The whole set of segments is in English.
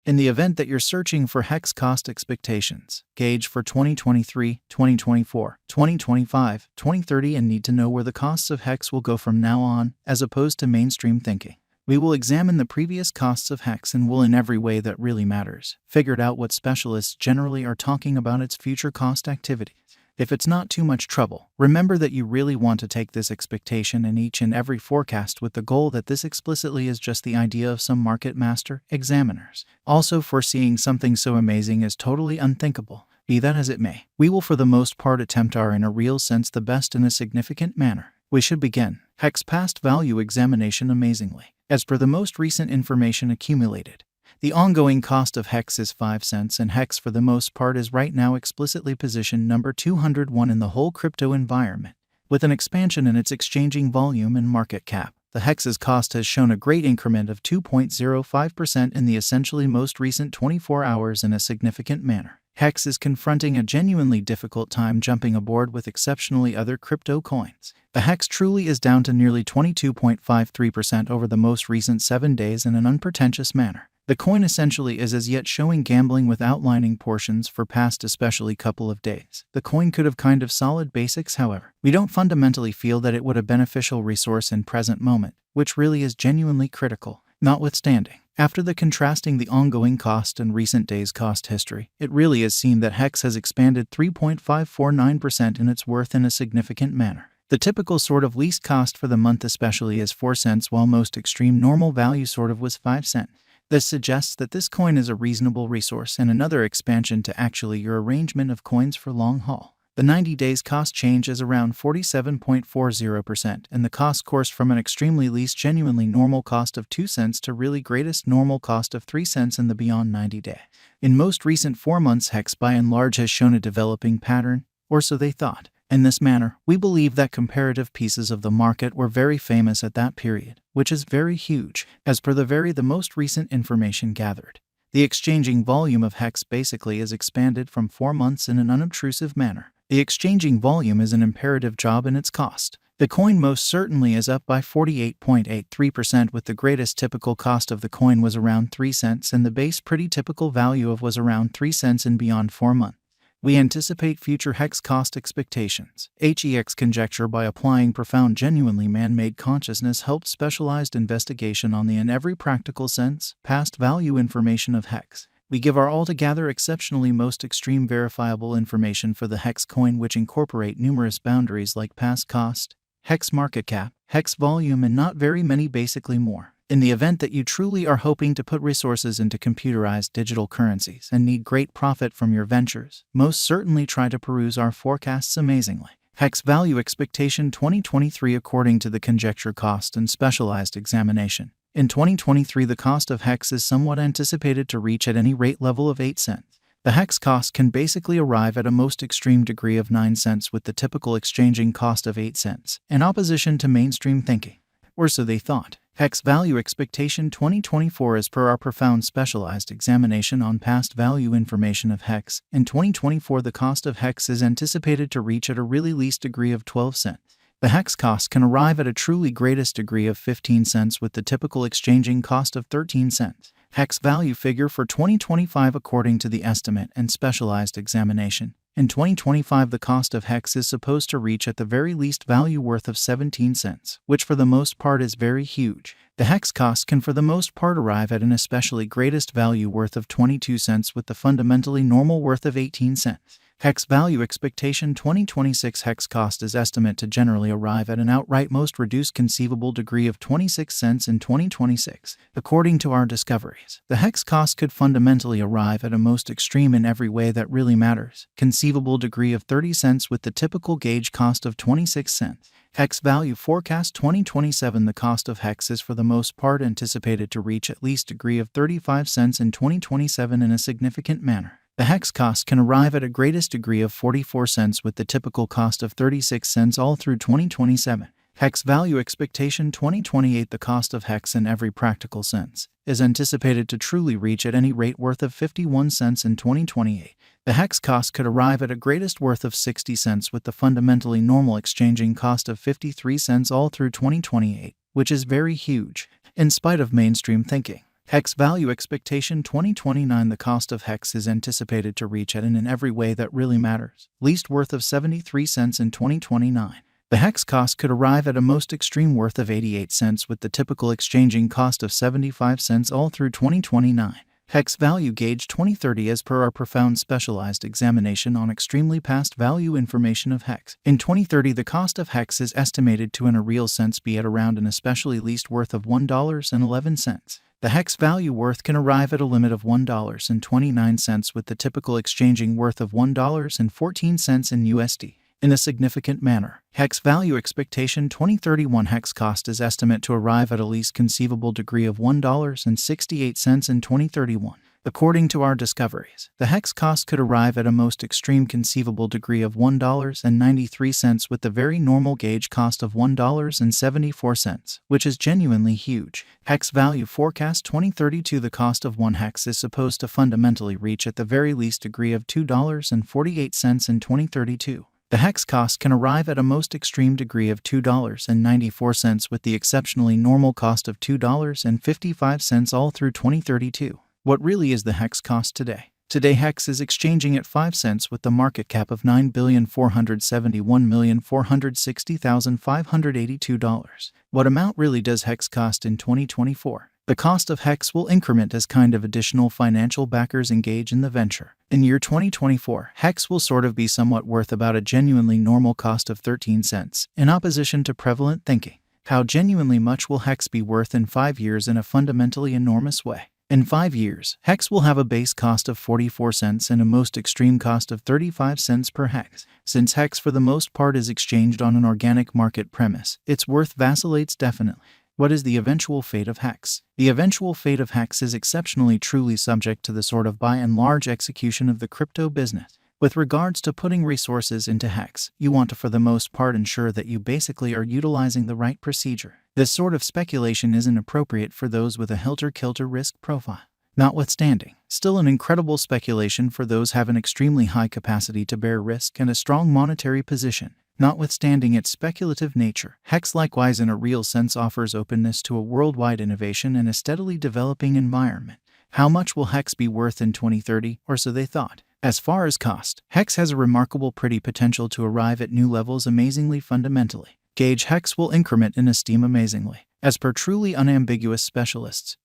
In the event that you're searching for hex cost expectations, gauge for 2023, 2024, 2025, 2030 and need to know where the costs of hex will go from now on, as opposed to mainstream thinking. We will examine the previous costs of hex and will in every way that really matters, figured out what specialists generally are talking about its future cost activities. If it's not too much trouble, remember that you really want to take this expectation in each and every forecast with the goal that this explicitly is just the idea of some market master examiners. Also, foreseeing something so amazing is totally unthinkable. Be that as it may, we will for the most part attempt our in a real sense the best in a significant manner. We should begin. Hex past value examination amazingly. As per the most recent information accumulated, the ongoing cost of hex is 5 cents and hex for the most part is right now explicitly positioned number 201 in the whole crypto environment. With an expansion in its exchanging volume and market cap, the hex's cost has shown a great increment of 2.05% in the essentially most recent 24 hours in a significant manner. Hex is confronting a genuinely difficult time jumping aboard with exceptionally other crypto coins. The hex truly is down to nearly 22.53% over the most recent 7 days in an unpretentious manner. The coin essentially is as yet showing gambling with outlining portions for past especially couple of days. The coin could have kind of solid basics, however. We don't fundamentally feel that it would a beneficial resource in present moment, which really is genuinely critical. Notwithstanding, after the contrasting the ongoing cost and recent days cost history, it really is seen that hex has expanded 3.549% in its worth in a significant manner. The typical sort of least cost for the month especially is 4 cents while most extreme normal value sort of was 5 cents. This suggests that this coin is a reasonable resource and another expansion to actually your arrangement of coins for long haul. The 90 days cost change is around 47.40% and the cost course from an extremely least genuinely normal cost of 2 cents to really greatest normal cost of 3 cents in the beyond 90 day. In most recent 4 months hex by and large has shown a developing pattern, or so they thought. In this manner, we believe that comparative pieces of the market were very famous at that period, which is very huge, as per the most recent information gathered. The exchanging volume of hex basically is expanded from 4 months in an unobtrusive manner. The exchanging volume is an imperative job in its cost. The coin most certainly is up by 48.83% with the greatest typical cost of the coin was around 3 cents and the base pretty typical value of was around 3 cents in beyond 4 months. We anticipate future hex cost expectations. HEX conjecture by applying profound genuinely man-made consciousness helped specialized investigation on the in every practical sense, past value information of hex. We give our altogether exceptionally most extreme verifiable information for the hex coin which incorporate numerous boundaries like past cost, hex market cap, hex volume and not very many basically more. In the event that you truly are hoping to put resources into computerized digital currencies and need great profit from your ventures, most certainly try to peruse our forecasts amazingly. Hex value expectation 2023 according to the conjecture cost and specialized examination. In 2023 the cost of hex is somewhat anticipated to reach at any rate level of 8 cents. The hex cost can basically arrive at a most extreme degree of 9 cents with the typical exchanging cost of 8 cents, in opposition to mainstream thinking. Or so they thought. Hex value expectation 2024 as per our profound specialized examination on past value information of hex. In 2024 the cost of hex is anticipated to reach at a really least degree of 12 cents. The hex cost can arrive at a truly greatest degree of 15 cents with the typical exchanging cost of 13 cents. Hex value figure for 2025 according to the estimate and specialized examination. In 2025 the cost of hex is supposed to reach at the very least value worth of 17 cents, which for the most part is very huge. The hex cost can for the most part arrive at an especially greatest value worth of 22 cents with the fundamentally normal worth of 18 cents. Hex value expectation 2026 hex cost is estimate to generally arrive at an outright most reduced conceivable degree of 26 cents in 2026. According to our discoveries, the hex cost could fundamentally arrive at a most extreme in every way that really matters, conceivable degree of 30 cents with the typical gauge cost of 26 cents. Hex value forecast 2027 the cost of hex is for the most part anticipated to reach at least degree of 35 cents in 2027 in a significant manner. The hex cost can arrive at a greatest degree of 44 cents with the typical cost of 36 cents all through 2027. Hex value expectation 2028 the cost of hex in every practical sense is anticipated to truly reach at any rate worth of 51 cents in 2028. The hex cost could arrive at a greatest worth of 60 cents with the fundamentally normal exchanging cost of 53 cents all through 2028, which is very huge, in spite of mainstream thinking. Hex value expectation 2029. The cost of hex is anticipated to reach at in every way that really matters. Least worth of 73 cents in 2029. The hex cost could arrive at a most extreme worth of 88 cents with the typical exchanging cost of 75 cents all through 2029. Hex value gauge 2030 as per our profound specialized examination on extremely past value information of hex. In 2030, the cost of hex is estimated to in a real sense be at around an especially least worth of $1.11. The hex value worth can arrive at a limit of $1.29 with the typical exchanging worth of $1.14 in USD. In a significant manner, hex value expectation 2031 hex cost is estimate to arrive at a least conceivable degree of $1.68 in 2031. According to our discoveries, the hex cost could arrive at a most extreme conceivable degree of $1.93 with the very normal gauge cost of $1.74, which is genuinely huge. Hex value forecast 2032. The cost of one hex is supposed to fundamentally reach at the very least degree of $2.48 in 2032. The hex cost can arrive at a most extreme degree of $2.94 with the exceptionally normal cost of $2.55 all through 2032. What really is the hex cost today? Today hex is exchanging at 5 cents with the market cap of $9,471,460,582. What amount really does hex cost in 2024? The cost of hex will increment as kind of additional financial backers engage in the venture. In year 2024, hex will sort of be somewhat worth about a genuinely normal cost of 13 cents, in opposition to prevalent thinking. How genuinely much will hex be worth in 5 years in a fundamentally enormous way? In 5 years, hex will have a base cost of 44 cents and a most extreme cost of 35 cents per hex. Since hex for the most part is exchanged on an organic market premise, its worth vacillates definitely. What is the eventual fate of hex? The eventual fate of hex is exceptionally truly subject to the sort of by and large execution of the crypto business. With regards to putting resources into hex, you want to for the most part ensure that you basically are utilizing the right procedure. This sort of speculation isn't appropriate for those with a helter-skelter risk profile. Notwithstanding, still an incredible speculation for those have an extremely high capacity to bear risk and a strong monetary position. Notwithstanding its speculative nature, hex likewise in a real sense offers openness to a worldwide innovation and a steadily developing environment. How much will hex be worth in 2030, or so they thought? As far as cost, hex has a remarkable pretty potential to arrive at new levels amazingly fundamentally. Gauge hex will increment in esteem amazingly. As per truly unambiguous specialists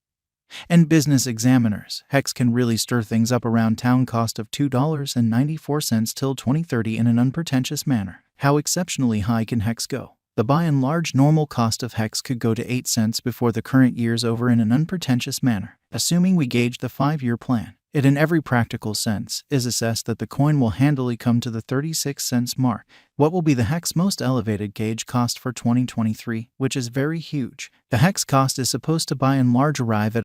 and business examiners, hex can really stir things up around town cost of $2.94 till 2030 in an unpretentious manner. How exceptionally high can hex go? The by and large normal cost of hex could go to 8 cents before the current year's over in an unpretentious manner. Assuming we gauge the 5-year plan, it in every practical sense is assessed that the coin will handily come to the 36 cents mark. What will be the hex most elevated gauge cost for 2023, which is very huge? The hex cost is supposed to by and large arrive at